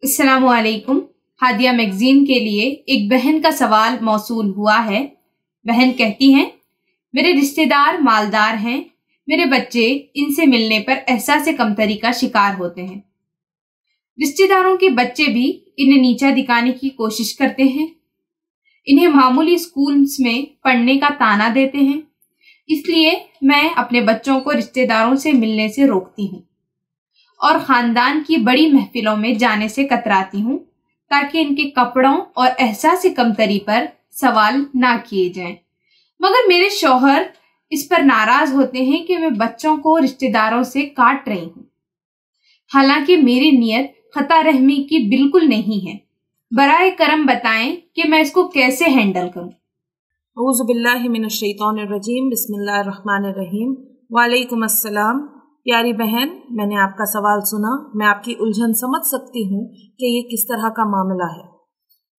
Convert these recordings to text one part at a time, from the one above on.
अस्सलाम वालेकुम। हादिया मैगजीन के लिए एक बहन का सवाल मौसूल हुआ है। बहन कहती हैं, मेरे रिश्तेदार मालदार हैं, मेरे बच्चे इनसे मिलने पर एहसास कमतरी का शिकार होते हैं। रिश्तेदारों के बच्चे भी इन्हें नीचा दिखाने की कोशिश करते हैं, इन्हें मामूली स्कूल्स में पढ़ने का ताना देते हैं। इसलिए मैं अपने बच्चों को रिश्तेदारों से मिलने से रोकती हूँ और खानदान की बड़ी महफिलों में जाने से कतराती हूँ ताकि इनके कपड़ों और एहसास कमतरी पर सवाल ना किए जाएं। मगर मेरे शौहर इस पर नाराज होते हैं कि मैं बच्चों को रिश्तेदारों से काट रही हूँ, हालांकि मेरी नीयत खता रहमी की बिल्कुल नहीं है। बराए करम बताएं कि मैं इसको कैसे हैंडल करूं। औज़ु बिल्लाहि मिनश शैतानिर रजीम, बिस्मिल्लाहिर रहमानिर रहीम। वालेकुम अस्सलाम। प्यारी बहन, मैंने आपका सवाल सुना। मैं आपकी उलझन समझ सकती हूँ कि ये किस तरह का मामला है।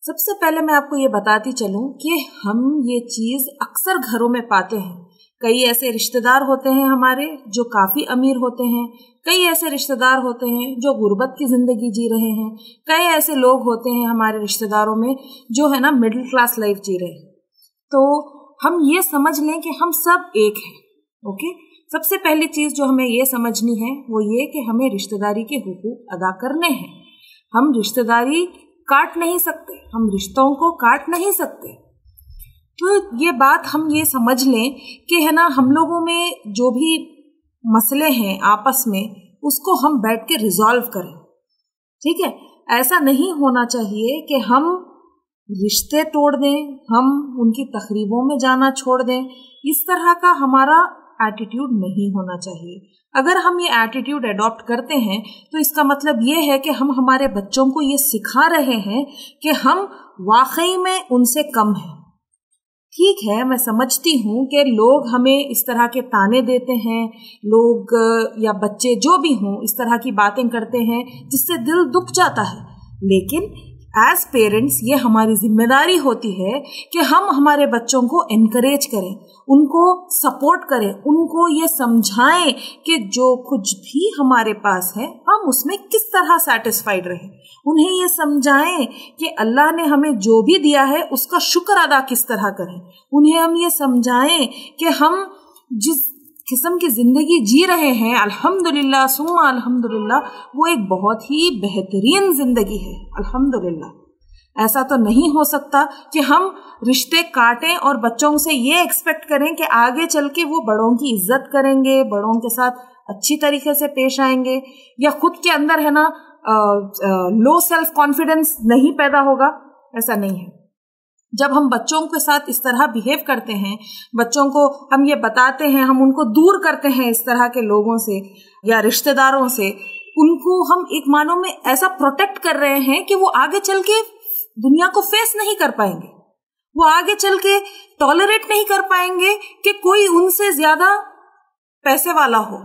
सबसे पहले मैं आपको ये बताती चलूँ कि हम ये चीज़ अक्सर घरों में पाते हैं। कई ऐसे रिश्तेदार होते हैं हमारे जो काफ़ी अमीर होते हैं, कई ऐसे रिश्तेदार होते हैं जो गुर्बत की ज़िंदगी जी रहे हैं, कई ऐसे लोग होते हैं हमारे रिश्तेदारों में जो है ना मिडिल क्लास लाइफ जी रहे हैं। तो हम ये समझ लें कि हम सब एक हैं। ओके, सबसे पहली चीज़ जो हमें ये समझनी है वो ये कि हमें रिश्तेदारी के हुकूक अदा करने हैं। हम रिश्तेदारी काट नहीं सकते, हम रिश्तों को काट नहीं सकते। तो ये बात हम ये समझ लें कि है ना, हम लोगों में जो भी मसले हैं आपस में उसको हम बैठ के रिजॉल्व करें। ठीक है, ऐसा नहीं होना चाहिए कि हम रिश्ते तोड़ दें, हम उनकी तकरीबों में जाना छोड़ दें। इस तरह का हमारा एटीट्यूड नहीं होना चाहिए। अगर हम ये एटीट्यूड अडॉप्ट करते हैं तो इसका मतलब ये है कि हम हमारे बच्चों को ये सिखा रहे हैं कि हम वाकई में उनसे कम हैं। ठीक है, मैं समझती हूँ कि लोग हमें इस तरह के ताने देते हैं, लोग या बच्चे जो भी हों इस तरह की बातें करते हैं जिससे दिल दुख जाता है, लेकिन एज पेरेंट्स ये हमारी जिम्मेदारी होती है कि हम हमारे बच्चों को एनकरेज करें, उनको सपोर्ट करें, उनको ये समझाएं कि जो कुछ भी हमारे पास है हम उसमें किस तरह सेटिस्फाइड रहें। उन्हें ये समझाएं कि अल्लाह ने हमें जो भी दिया है उसका शुक्र अदा किस तरह करें। उन्हें हम ये समझाएं कि हम जिस किस्म की ज़िंदगी जी रहे हैं, अल्हम्दुलिल्लाह सुम्मा अल्हम्दुलिल्लाह, वो एक बहुत ही बेहतरीन ज़िंदगी है। अल्हम्दुलिल्लाह। ऐसा तो नहीं हो सकता कि हम रिश्ते काटें और बच्चों से ये एक्सपेक्ट करें कि आगे चल के वो बड़ों की इज्जत करेंगे, बड़ों के साथ अच्छी तरीके से पेश आएंगे, या खुद के अंदर है ना लो सेल्फ कॉन्फिडेंस नहीं पैदा होगा। ऐसा नहीं है। जब हम बच्चों के साथ इस तरह बिहेव करते हैं, बच्चों को हम ये बताते हैं, हम उनको दूर करते हैं इस तरह के लोगों से या रिश्तेदारों से, उनको हम एक मानो में ऐसा प्रोटेक्ट कर रहे हैं कि वो आगे चल के दुनिया को फेस नहीं कर पाएंगे, वो आगे चल के टॉलरेट नहीं कर पाएंगे कि कोई उनसे ज्यादा पैसे वाला हो,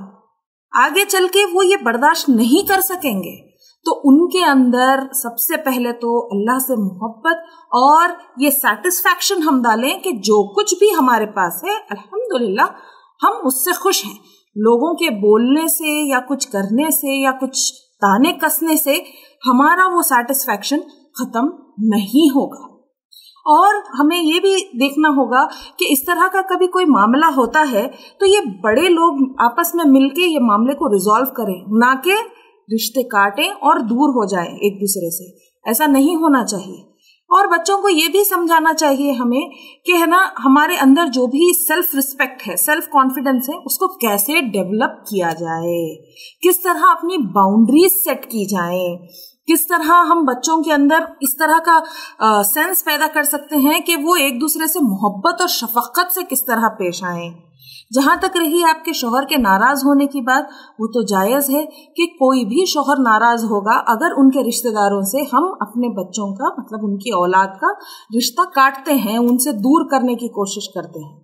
आगे चल के वो ये बर्दाश्त नहीं कर सकेंगे। तो उनके अंदर सबसे पहले तो अल्लाह से मोहब्बत और ये सैटिस्फैक्शन हम डालें कि जो कुछ भी हमारे पास है अल्हम्दुलिल्लाह हम उससे खुश हैं। लोगों के बोलने से या कुछ करने से या कुछ ताने कसने से हमारा वो सैटिस्फैक्शन खत्म नहीं होगा। और हमें ये भी देखना होगा कि इस तरह का कभी कोई मामला होता है तो ये बड़े लोग आपस में मिलके ये मामले को रिजॉल्व करें, ना कि रिश्ते काटें और दूर हो जाएं एक दूसरे से। ऐसा नहीं होना चाहिए। और बच्चों को ये भी समझाना चाहिए हमें कि है ना, हमारे अंदर जो भी सेल्फ रिस्पेक्ट है, सेल्फ कॉन्फिडेंस है, उसको कैसे डेवलप किया जाए, किस तरह अपनी बाउंड्रीज सेट की जाए, किस तरह हम बच्चों के अंदर इस तरह का सेंस पैदा कर सकते हैं कि वो एक दूसरे से मोहब्बत और शफकत से किस तरह पेश आए। जहां तक रही आपके शौहर के नाराज होने की बात, वो तो जायज है कि कोई भी शौहर नाराज होगा अगर उनके रिश्तेदारों से हम अपने बच्चों का मतलब उनकी औलाद का रिश्ता काटते हैं, उनसे दूर करने की कोशिश करते हैं।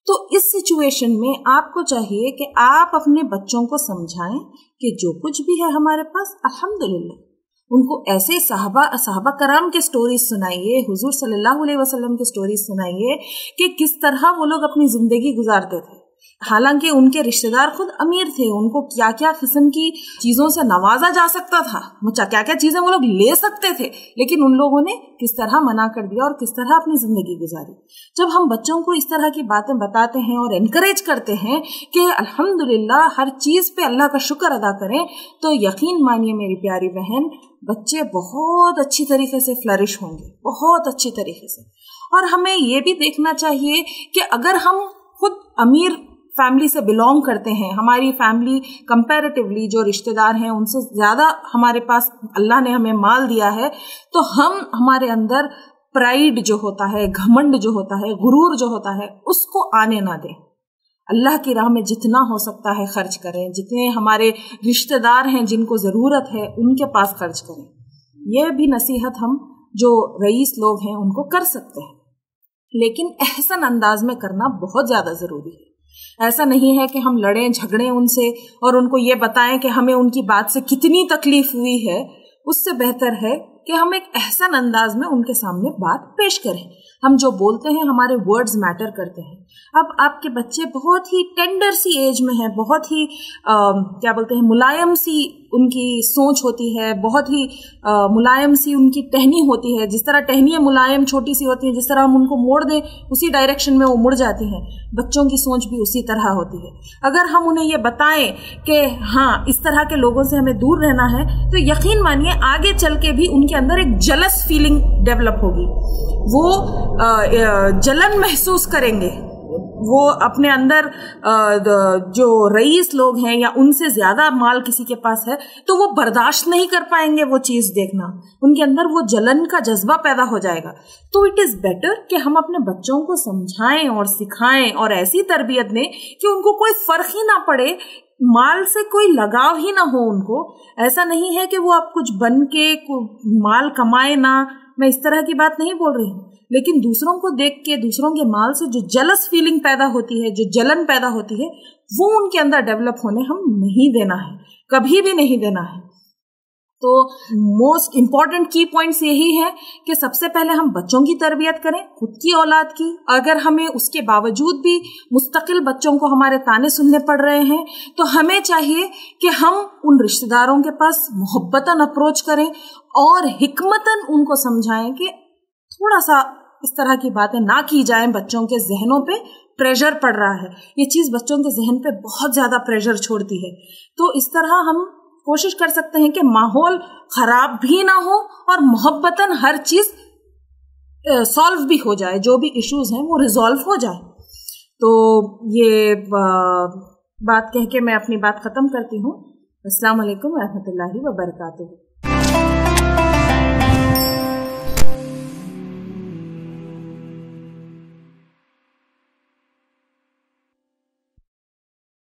तो इस सिचुएशन में आपको चाहिए कि आप अपने बच्चों को समझाएं कि जो कुछ भी है हमारे पास अल्हम्दुलिल्लाह। उनको ऐसे साहबा कराम के स्टोरीज सुनाइए, हुजूर सल्लल्लाहु अलैहि वसल्लम के स्टोरीज सुनाइए कि किस तरह वो लोग अपनी जिंदगी गुजारते थे, حالانکہ ان کے رشتے دار خود امیر تھے، ان کو کیا کیا قسم کی چیزوں سے نوازا جا سکتا تھا، کیا کیا چیزیں وہ لوگ لے سکتے تھے، لیکن ان لوگوں نے کس طرح منع کر دیا اور کس طرح اپنی زندگی گزاری۔ جب ہم بچوں کو اس طرح کی باتیں بتاتے ہیں اور انکریج کرتے ہیں کہ الحمدللہ ہر چیز پہ اللہ کا شکر ادا کریں، تو یقین مانیے میری پیاری بہن، بچے بہت اچھی طریقے سے فلرش ہوں گے، بہت اچھی طریقے سے۔ اور ہمیں یہ بھی دیکھنا چاہیے کہ اگر ہم خود امیر فیملی سے بلونگ کرتے ہیں، ہماری فیملی کمپیریٹیولی جو رشتے دار ہیں ان سے زیادہ ہمارے پاس اللہ نے ہمیں مال دیا ہے، تو ہم ہمارے اندر پرائیڈ جو ہوتا ہے، گھمنڈ جو ہوتا ہے، غرور جو ہوتا ہے، اس کو آنے نہ دیں۔ اللہ کی راہ میں جتنا ہو سکتا ہے خرچ کریں، جتنے ہمارے رشتے دار ہیں جن کو ضرورت ہے ان کے پاس خرچ کریں۔ یہ بھی نصیحت ہم جو رئیس لوگ ہیں ان کو کر سکتے ہیں، لیکن احسن انداز میں کرنا بہت زیادہ ضروری ہے۔ ایسا نہیں ہے کہ ہم لڑیں جھگڑیں ان سے اور ان کو یہ بتائیں کہ ہمیں ان کی بات سے کتنی تکلیف ہوئی ہے۔ اس سے بہتر ہے کہ ہم ایک احسن انداز میں ان کے سامنے بات پیش کریں۔ ہم جو بولتے ہیں ہمارے ورڈز میٹر کرتے ہیں۔ اب آپ کے بچے بہت ہی ٹینڈر سی ایج میں ہیں، بہت ہی کیا بولتے ہیں ملائم سی ان کی سوچ ہوتی ہے، بہت ہی ملائم سی ان کی ٹہنی ہوتی ہے۔ جس طرح ٹہنیاں ملائم چھوٹی سی ہوتی ہیں، جس طرح ہم ان کو موڑ دیں اسی ڈائریکشن میں وہ مڑ جاتی ہیں، بچوں کی سوچ بھی اسی طرح ہوتی ہے۔ اگر ہم انہیں یہ بتائیں کہ ہاں اس طرح کے لوگوں سے ہمیں دور رہنا ہے، تو یقین مانیے آگے چل کے بھی ان کے اندر ایک جلس فیلنگ ڈیولپ ہوگی، وہ جلن محسوس کریں گے۔ وہ اپنے اندر جو رئیس لوگ ہیں یا ان سے زیادہ مال کسی کے پاس ہے تو وہ برداشت نہیں کر پائیں گے وہ چیز دیکھنا، ان کے اندر وہ جلن کا جذبہ پیدا ہو جائے گا۔ تو اٹ از بیٹر کہ ہم اپنے بچوں کو سمجھائیں اور سکھائیں اور ایسی تربیت دیں کہ ان کو کوئی فرق ہی نہ پڑے، مال سے کوئی لگاؤ ہی نہ ہو ان کو۔ ایسا نہیں ہے کہ وہ اب کچھ بن کے مال کمائے نہ، میں اس طرح کی بات نہیں بول رہی ہوں، لیکن دوسروں کو دیکھ کے دوسروں کے مال سے جو جلس فیلنگ پیدا ہوتی ہے، جو جلن پیدا ہوتی ہے، وہ ان کے اندر ڈیولپ ہونے ہم نہیں دینا ہے، کبھی بھی نہیں دینا ہے۔ تو موسٹ امپورٹنٹ کی پوائنٹس یہی ہے کہ سب سے پہلے ہم بچوں کی تربیت کریں، خود کی اولاد کی۔ اگر ہمیں اس کے باوجود بھی مستقل بچوں کو ہمارے تانے سننے پڑ رہے ہیں تو ہمیں چاہیے کہ ہم ان رشتہ داروں کے پاس محبتاً اپروچ کریں اور حکمتاً ان کو سمجھائیں کہ تھوڑا سا اس طرح کی باتیں نہ کی جائیں، بچوں کے ذہنوں پہ پریشر پڑ رہا ہے، یہ چیز بچوں کے ذہن پہ بہت زیادہ پریشر چھوڑتی ہے۔ تو اس طرح ہم کوشش کر سکتے ہیں کہ ماحول خراب بھی نہ ہو اور محبتاً ہر چیز سالو بھی ہو جائے، جو بھی ایشوز ہیں وہ ریزالو ہو جائے۔ تو یہ بات کہہ کے میں اپنی بات ختم کرتی ہوں۔ السلام علیکم ورحمۃ اللہ وبرکاتہ۔